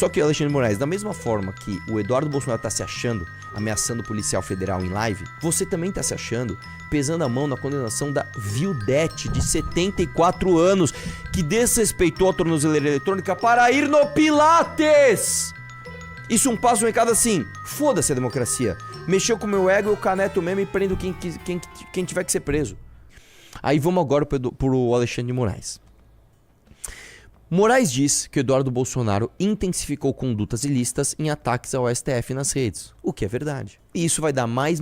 Só que o Alexandre de Moraes, da mesma forma que o Eduardo Bolsonaro tá se achando, ameaçando o policial federal em live, você também tá se achando, pesando a mão na condenação da Vildete, de 74 anos, que desrespeitou a tornozeleira eletrônica para ir no Pilates! Isso passa um recado assim, foda-se a democracia. Mexeu com o meu ego, eu caneto mesmo e prendo quem tiver que ser preso. Aí vamos agora pro Alexandre de Moraes. Moraes diz que Eduardo Bolsonaro intensificou condutas ilícitas em ataques ao STF nas redes, o que é verdade. E isso vai dar mais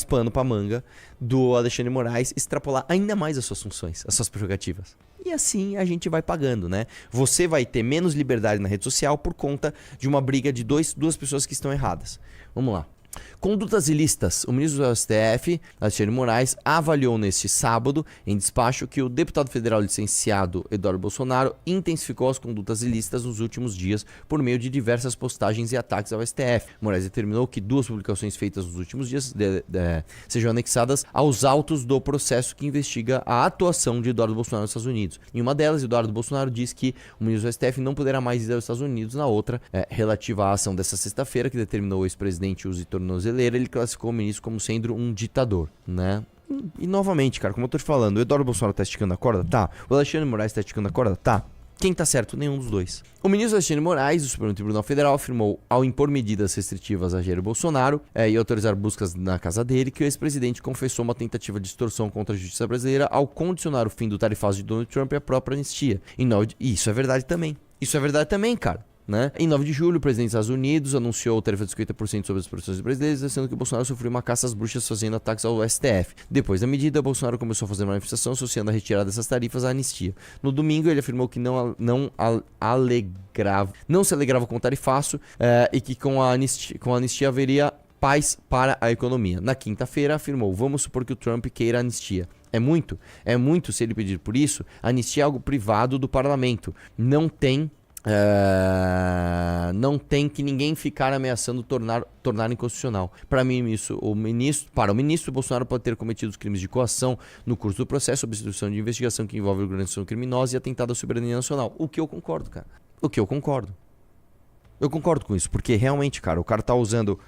pano pra manga do Alexandre de Moraes extrapolar ainda mais as suas funções, as suas prerrogativas. E assim a gente vai pagando, né? Você vai ter menos liberdade na rede social por conta de uma briga de duas pessoas que estão erradas. Vamos lá. Condutas ilícitas. O ministro do STF, Alexandre de Moraes, avaliou neste sábado, em despacho, que o deputado federal licenciado Eduardo Bolsonaro intensificou as condutas ilícitas nos últimos dias por meio de diversas postagens e ataques ao STF. Moraes determinou que 2 publicações feitas nos últimos dias sejam anexadas aos autos do processo que investiga a atuação de Eduardo Bolsonaro nos Estados Unidos. Em uma delas, Eduardo Bolsonaro diz que o ministro do STF não poderá mais ir aos Estados Unidos. Na outra, relativa à ação dessa sexta-feira, que determinou o ex-presidente uso de tornozeleira, ele classificou o ministro como sendo um ditador, né? E novamente, cara, como eu tô te falando, o Eduardo Bolsonaro tá esticando a corda? Tá. O Alexandre de Moraes tá esticando a corda? Tá. Quem tá certo? Nenhum dos dois. O ministro Alexandre de Moraes, do Supremo Tribunal Federal, afirmou, ao impor medidas restritivas a Jair Bolsonaro e autorizar buscas na casa dele, que o ex-presidente confessou uma tentativa de extorsão contra a justiça brasileira ao condicionar o fim do tarifaço de Donald Trump e a própria anistia. E isso é verdade também. Isso é verdade também, cara. Né? Em 9 de julho, o presidente dos Estados Unidos anunciou tarifa de 50% sobre as produções brasileiras, sendo que Bolsonaro sofreu uma caça às bruxas fazendo ataques ao STF. Depois da medida, Bolsonaro começou a fazer uma manifestação associando a retirada dessas tarifas à anistia. No domingo, ele afirmou que não se alegrava com o tarifaço e que com a anistia haveria paz para a economia. Na quinta-feira, afirmou: vamos supor que o Trump queira anistia. É muito se ele pedir por isso. A anistia é algo privado do parlamento. Não tem que ninguém ficar ameaçando tornar inconstitucional. Para o ministro Bolsonaro pode ter cometido os crimes de coação no curso do processo, obstrução de investigação que envolve organização criminosa e atentado à soberania nacional. O que eu concordo, cara. Eu concordo com isso, porque realmente, cara, o cara tá usando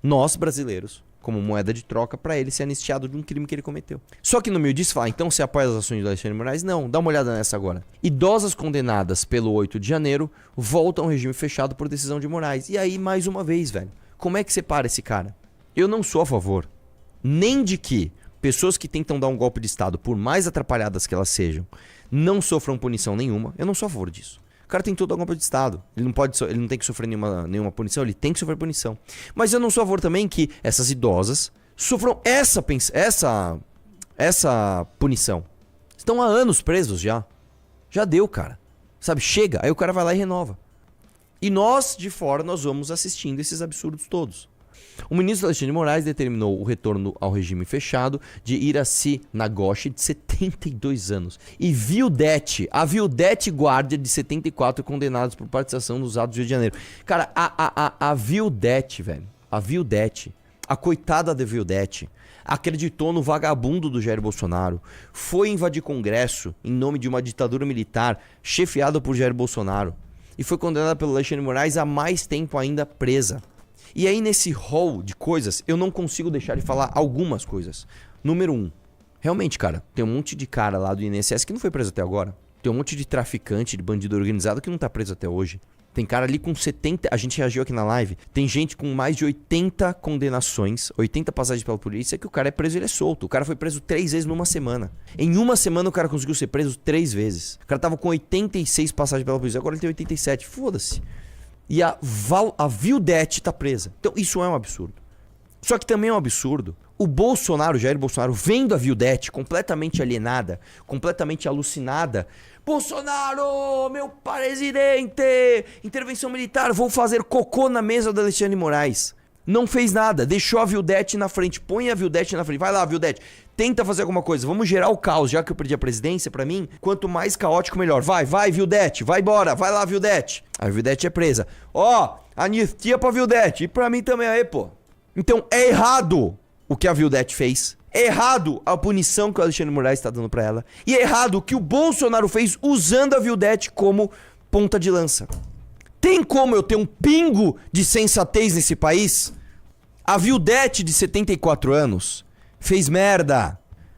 nós, brasileiros, como moeda de troca para ele ser anistiado de um crime que ele cometeu. Só que no meio disso fala, então você apoia as ações do Alexandre de Moraes? Não, dá uma olhada nessa agora. Idosas condenadas pelo 8 de janeiro voltam ao regime fechado por decisão de Moraes. E aí, mais uma vez, velho, como é que separa esse cara? Eu não sou a favor nem de que pessoas que tentam dar um golpe de Estado, por mais atrapalhadas que elas sejam, não sofram punição nenhuma. Eu não sou a favor disso. O cara tem todo o golpe de Estado. Ele não tem que sofrer nenhuma punição, ele tem que sofrer punição. Mas eu não sou a favor também que essas idosas sofram essa punição. Estão há anos presos já. Já deu, cara. Sabe, chega. Aí o cara vai lá e renova. E nós, de fora, nós vamos assistindo esses absurdos todos. O ministro Alexandre de Moraes determinou o retorno ao regime fechado de Iraci Nagoshi, de 72 anos, e a Vildete Guardia, de 74, condenados por participação nos atos do Rio de Janeiro. Cara, a Vildete, velho, a coitada da Vildete, acreditou no vagabundo do Jair Bolsonaro, foi invadir Congresso em nome de uma ditadura militar chefiada por Jair Bolsonaro e foi condenada pelo Alexandre de Moraes a mais tempo ainda presa. E aí nesse hall de coisas, eu não consigo deixar de falar algumas coisas. Número 1. Realmente, cara, tem um monte de cara lá do INSS que não foi preso até agora. Tem um monte de traficante, de bandido organizado que não tá preso até hoje. Tem cara ali com 70... A gente reagiu aqui na live. Tem gente com mais de 80 condenações, 80 passagens pela polícia, que o cara é preso e ele é solto. O cara foi preso 3 vezes numa semana. Em uma semana o cara conseguiu ser preso 3 vezes. O cara tava com 86 passagens pela polícia, agora ele tem 87. Foda-se. E a Vildete tá presa. Então isso é um absurdo. Só que também é um absurdo o Jair Bolsonaro, vendo a Vildete completamente alienada, completamente alucinada. Bolsonaro, meu presidente, intervenção militar, vou fazer cocô na mesa do Alexandre de Moraes. Não fez nada, deixou a Vildete na frente, põe a Vildete na frente. Vai lá, Vildete, tenta fazer alguma coisa, vamos gerar o caos, já que eu perdi a presidência, pra mim, quanto mais caótico, melhor. Vai, Vildete, vai embora, vai lá, Vildete. A Vildete é presa. Anistia pra Vildete, e pra mim também aí, pô. Então é errado o que a Vildete fez. É errado a punição que o Alexandre de Moraes está dando pra ela. E é errado o que o Bolsonaro fez usando a Vildete como ponta de lança. Tem como eu ter um pingo de sensatez nesse país? A Vildete, de 74 anos, fez merda.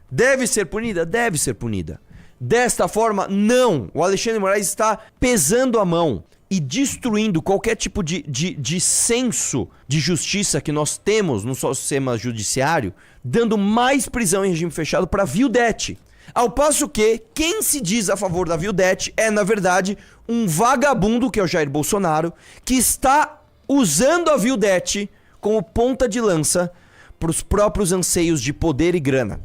Deve ser punida? Deve ser punida. Desta forma, não. O Alexandre de Moraes está pesando a mão e destruindo qualquer tipo de senso de justiça que nós temos no nosso sistema judiciário, dando mais prisão em regime fechado para a Vildete. Ao passo que quem se diz a favor da Vildete é, na verdade, um vagabundo, que é o Jair Bolsonaro, que está usando a Vildete como ponta de lança para os próprios anseios de poder e grana.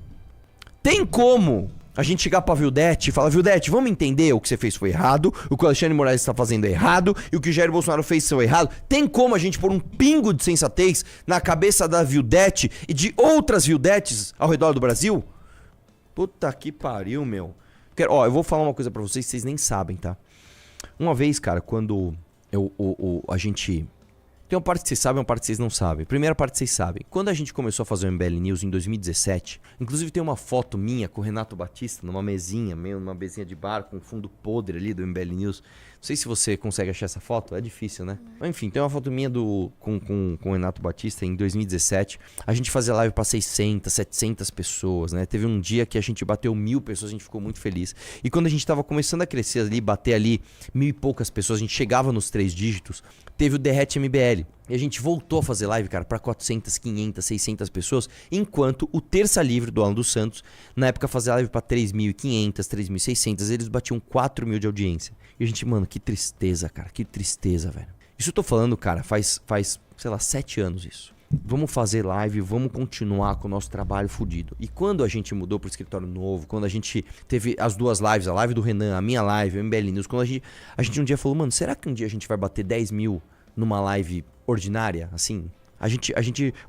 Tem como a gente chegar pra Vildete e falar: Vildete, vamos entender, o que você fez foi errado, o que o Alexandre de Moraes está fazendo é errado, e o que o Jair Bolsonaro fez foi errado. Tem como a gente pôr um pingo de sensatez na cabeça da Vildete e de outras Vildetes ao redor do Brasil? Puta que pariu, meu. Eu vou falar uma coisa pra vocês que vocês nem sabem, tá? Uma vez, cara, quando a gente... Tem uma parte que vocês sabem e uma parte que vocês não sabem. Primeira parte que vocês sabem. Quando a gente começou a fazer o MBL News em 2017, inclusive tem uma foto minha com o Renato Batista numa mesinha, numa mesinha de bar com fundo podre ali do MBL News. Não sei se você consegue achar essa foto, é difícil, né? Mas enfim, tem uma foto minha com o Renato Batista em 2017. A gente fazia live pra 600, 700 pessoas, né? Teve um dia que a gente bateu 1000 pessoas, a gente ficou muito feliz. E quando a gente tava começando a crescer ali, bater ali 1000 e poucas pessoas, a gente chegava nos 3 dígitos, teve o Derrete MBL. E a gente voltou a fazer live, cara, pra 400, 500, 600 pessoas, enquanto o Terça Livre do Alan dos Santos, na época fazia live pra 3.500, 3.600, eles batiam 4.000 de audiência. E a gente, mano, que tristeza, cara, que tristeza, velho. Isso eu tô falando, cara, faz, sei lá, 7 anos isso. Vamos fazer live, vamos continuar com o nosso trabalho fudido. E quando a gente mudou pro escritório novo, quando a gente teve as 2 lives, a live do Renan, a minha live, o MBL News, quando a gente um dia falou: mano, será que um dia a gente vai bater 10.000 numa live ordinária, assim?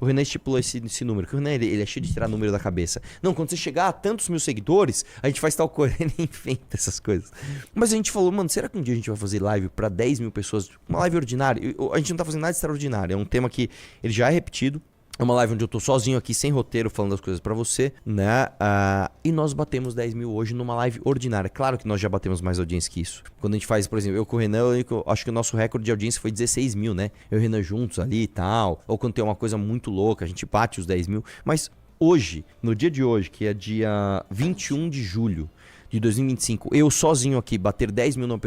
O Renan estipulou esse número, que o Renan, ele é cheio de tirar número da cabeça. Não, quando você chegar a tantos 1000 seguidores, a gente faz tal coisa, ele inventa essas coisas. Mas a gente falou: mano, será que um dia a gente vai fazer live pra 10.000 pessoas? Uma live ordinária? A gente não tá fazendo nada extraordinário, é um tema que ele já é repetido. É uma live onde eu tô sozinho aqui, sem roteiro, falando as coisas pra você, né? E nós batemos 10.000 hoje numa live ordinária. Claro que nós já batemos mais audiência que isso. Quando a gente faz, por exemplo, eu com o Renan, eu acho que o nosso recorde de audiência foi 16.000, né? Eu e o Renan juntos ali e tal. Ou quando tem uma coisa muito louca, a gente bate os 10.000. Mas hoje, no dia de hoje, que é dia 21 de julho de 2025, eu sozinho aqui, bater 10.000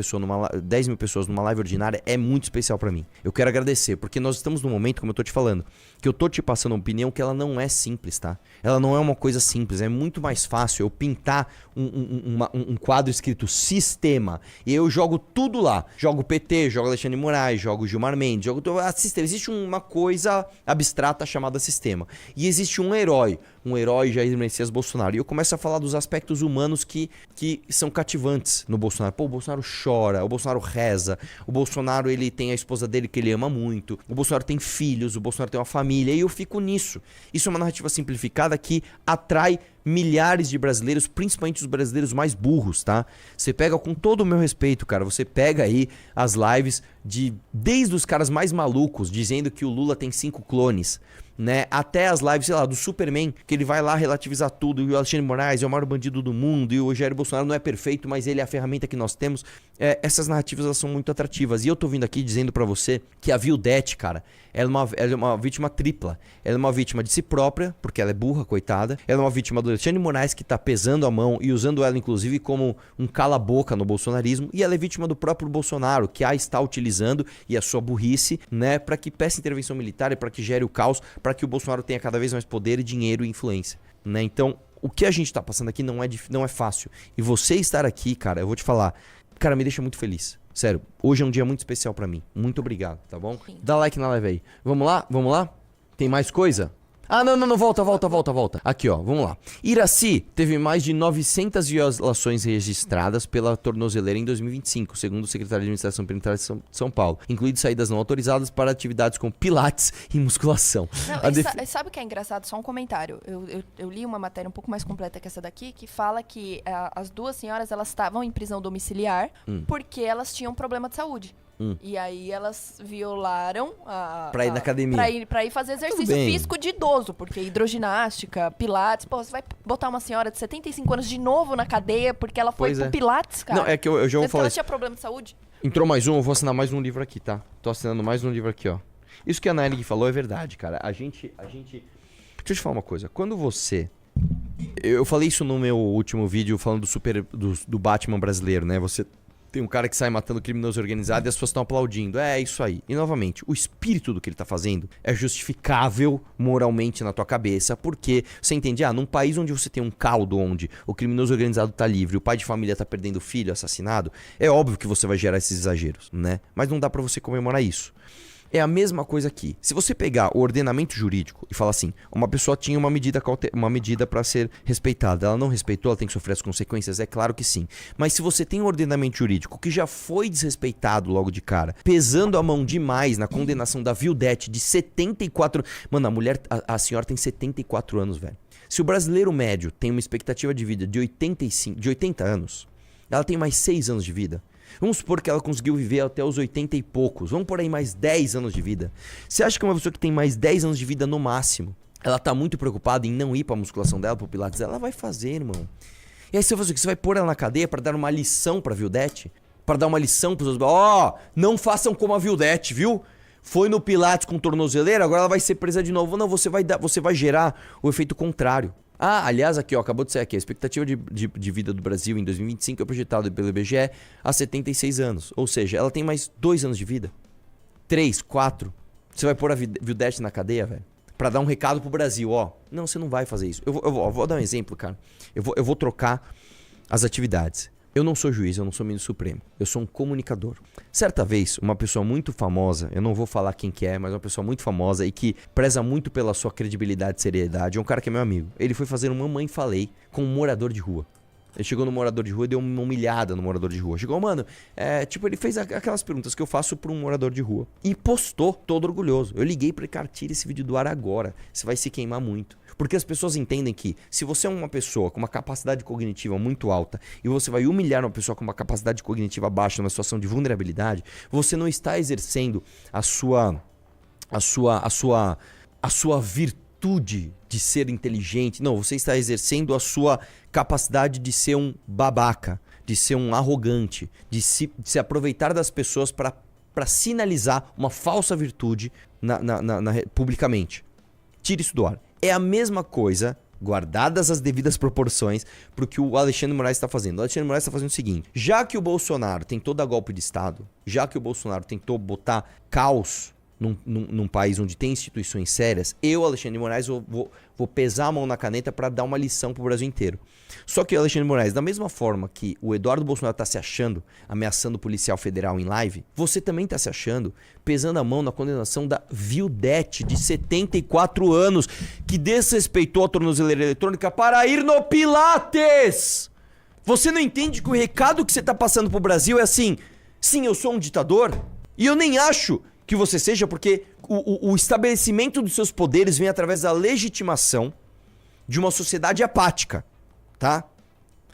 pessoas numa live ordinária é muito especial pra mim. Eu quero agradecer, porque nós estamos num momento, como eu tô te falando, que eu tô te passando uma opinião que ela não é simples, tá? Ela não é uma coisa simples, é muito mais fácil eu pintar um quadro escrito sistema, e eu jogo tudo lá. Jogo PT, jogo Alexandre de Moraes, jogo Gilmar Mendes, jogo sistema. Existe uma coisa abstrata chamada sistema. E existe um herói Jair Messias Bolsonaro. E eu começo a falar dos aspectos humanos que são cativantes no Bolsonaro. Pô, o Bolsonaro chora, o Bolsonaro reza, o Bolsonaro, ele tem a esposa dele que ele ama muito, o Bolsonaro tem filhos, o Bolsonaro tem uma família, e eu fico nisso. Isso é uma narrativa simplificada que atrai milhares de brasileiros, principalmente os brasileiros mais burros, tá? Você pega, com todo o meu respeito, cara, você pega aí as lives desde os caras mais malucos, dizendo que o Lula tem 5 clones, né? Até as lives, sei lá, do Superman, que ele vai lá relativizar tudo, e o Alexandre de Moraes é o maior bandido do mundo, e o Jair Bolsonaro não é perfeito, mas ele é a ferramenta que nós temos. Essas narrativas, elas são muito atrativas. E eu tô vindo aqui dizendo pra você que a Vildete, cara, ela é uma vítima tripla. Ela é uma vítima de si própria, porque ela é burra, coitada. Ela é uma vítima do Alexandre de Moraes, que tá pesando a mão e usando ela, inclusive, como um cala-boca no bolsonarismo. E ela é vítima do próprio Bolsonaro, que a está utilizando, e a sua burrice, né, pra que peça intervenção militar e pra que gere o caos, para que o Bolsonaro tenha cada vez mais poder, dinheiro e influência, né? Então, o que a gente tá passando aqui não é fácil. E você estar aqui, cara, eu vou te falar, cara, me deixa muito feliz. Sério, hoje é um dia muito especial pra mim. Muito obrigado, tá bom? Sim. Dá like na live aí. Vamos lá? Vamos lá? Tem mais coisa? Ah, não, volta. Aqui, ó, vamos lá. Iraci teve mais de 900 violações registradas pela tornozeleira em 2025, segundo o secretário de Administração Penitenciária de São Paulo, incluindo saídas não autorizadas para atividades como pilates e musculação. Não, sabe o que é engraçado? Só um comentário. Eu li uma matéria um pouco mais completa que essa daqui, que fala que as 2 senhoras, elas estavam em prisão domiciliar porque elas tinham problema de saúde. E aí elas violaram pra ir na academia. Pra ir fazer exercício físico de idoso, porque hidroginástica, pilates, pô, você vai botar uma senhora de 75 anos de novo na cadeia porque ela foi pro pilates, cara? Não, é que eu já vou falar. Ela tinha problema de saúde? Entrou mais um, eu vou assinar mais um livro aqui, tá? Tô assinando mais um livro aqui, ó. Isso que a Nayeli falou é verdade, cara. A gente... Deixa eu te falar uma coisa. Quando você... Eu falei isso no meu último vídeo falando do Batman brasileiro, né? Você tem um cara que sai matando criminoso organizado e as pessoas estão aplaudindo. É isso aí. E novamente, o espírito do que ele tá fazendo é justificável moralmente na tua cabeça, porque você entende, num país onde você tem um caldo onde o criminoso organizado tá livre, o pai de família tá perdendo filho assassinado, é óbvio que você vai gerar esses exageros, né? Mas não dá pra você comemorar isso. É a mesma coisa aqui. Se você pegar o ordenamento jurídico e falar assim, uma pessoa tinha uma medida para ser respeitada, ela não respeitou, ela tem que sofrer as consequências? É claro que sim. Mas se você tem um ordenamento jurídico que já foi desrespeitado logo de cara, pesando a mão demais na condenação da Vildete de 74... Mano, a senhora tem 74 anos, velho. Se o brasileiro médio tem uma expectativa de vida de 80 anos, ela tem mais 6 anos de vida. Vamos supor que ela conseguiu viver até os 80 e poucos. Vamos por aí mais 10 anos de vida. Você acha que uma pessoa que tem mais 10 anos de vida no máximo, ela tá muito preocupada em não ir pra musculação dela, pro pilates? Ela vai fazer, irmão. E aí você vai fazer o quê? Você vai pôr ela na cadeia pra dar uma lição pra Vildete? Pra dar uma lição pros outros? Não façam como a Vildete, viu? Foi no pilates com tornozeleira, agora ela vai ser presa de novo. Não, você vai gerar o efeito contrário. Aliás, aqui, ó, acabou de sair aqui. A expectativa de vida do Brasil em 2025 é projetada pelo IBGE a 76 anos. Ou seja, ela tem mais 2 anos de vida. 3, 4. Você vai pôr a Vildete na cadeia, velho? Pra dar um recado pro Brasil, ó. Não, você não vai fazer isso. Eu vou dar um exemplo, cara. Eu vou trocar as atividades. Eu não sou juiz, eu não sou ministro supremo. Eu sou um comunicador. Certa vez, uma pessoa muito famosa, eu não vou falar quem que é, mas uma pessoa muito famosa e que preza muito pela sua credibilidade e seriedade, é um cara que é meu amigo. Ele foi fazer uma Mamãe Falei com um morador de rua. Ele chegou no morador de rua e deu uma humilhada no morador de rua. Chegou, mano, ele fez aquelas perguntas que eu faço pra um morador de rua. E postou, todo orgulhoso. Eu liguei pra ele, cara, tira esse vídeo do ar agora. Você vai se queimar muito. Porque as pessoas entendem que se você é uma pessoa com uma capacidade cognitiva muito alta e você vai humilhar uma pessoa com uma capacidade cognitiva baixa numa situação de vulnerabilidade, você não está exercendo a sua virtude de ser inteligente. Não, você está exercendo a sua capacidade de ser um babaca, de ser um arrogante, de se aproveitar das pessoas para sinalizar uma falsa virtude publicamente. Tire isso do ar. É a mesma coisa, guardadas as devidas proporções, pro que o Alexandre Moraes está fazendo. O Alexandre Moraes está fazendo o seguinte: já que o Bolsonaro tentou dar golpe de Estado, já que o Bolsonaro tentou botar caos num país onde tem instituições sérias, eu, Alexandre de Moraes, vou pesar a mão na caneta para dar uma lição pro Brasil inteiro. Só que, Alexandre de Moraes, da mesma forma que o Eduardo Bolsonaro tá se achando, ameaçando o policial federal em live, você também tá se achando, pesando a mão na condenação da Vildete, de 74 anos, que desrespeitou a tornozeleira eletrônica para ir no Pilates! Você não entende que o recado que você tá passando pro Brasil é assim: sim, eu sou um ditador, e eu nem acho que você seja, porque o estabelecimento dos seus poderes vem através da legitimação de uma sociedade apática, tá?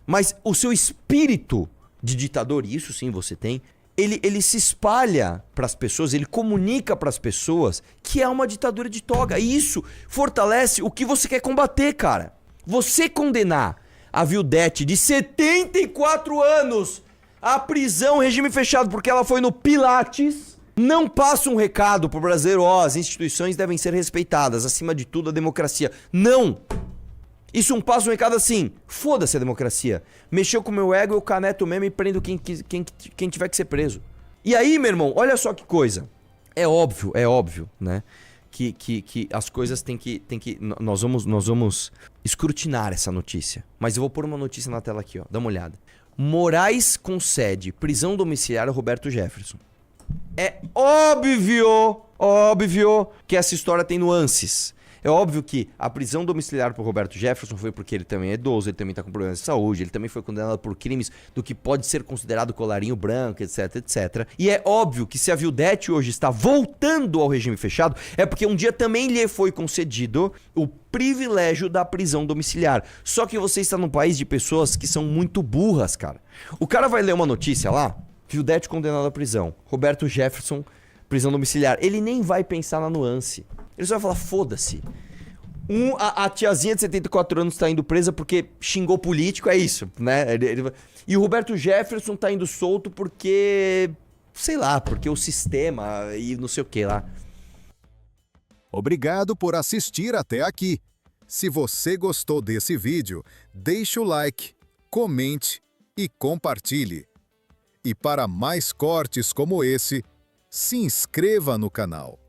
Mas o seu espírito de ditador, e isso sim você tem, ele se espalha para as pessoas, ele comunica para as pessoas que é uma ditadura de toga. E isso fortalece o que você quer combater, cara. Você condenar a Vildete de 74 anos à prisão, regime fechado, porque ela foi no Pilates, não passa um recado pro brasileiro: as instituições devem ser respeitadas, acima de tudo a democracia. Não! Isso não passa um recado assim: foda-se a democracia. Mexeu com o meu ego, eu caneto mesmo e prendo quem tiver que ser preso. E aí, meu irmão, olha só que coisa. É óbvio, né? Que as coisas tem que... Nós vamos escrutinar essa notícia. Mas eu vou pôr uma notícia na tela aqui, ó. Dá uma olhada. Moraes concede prisão domiciliar a Roberto Jefferson. É óbvio que essa história tem nuances. É óbvio que a prisão domiciliar pro Roberto Jefferson foi porque ele também é idoso, ele também tá com problemas de saúde, ele também foi condenado por crimes do que pode ser considerado colarinho branco, etc, etc. E é óbvio que se a Vildete hoje está voltando ao regime fechado, é porque um dia também lhe foi concedido o privilégio da prisão domiciliar. Só que você está num país de pessoas que são muito burras, cara. O cara vai ler uma notícia lá: Vildete condenado à prisão, Roberto Jefferson, prisão domiciliar. Ele nem vai pensar na nuance. Ele só vai falar: foda-se. A tiazinha de 74 anos tá indo presa porque xingou político, é isso, né? E o Roberto Jefferson tá indo solto porque sei lá, porque o sistema e não sei o que lá. Obrigado por assistir até aqui. Se você gostou desse vídeo, deixe o like, comente e compartilhe. E para mais cortes como esse, se inscreva no canal.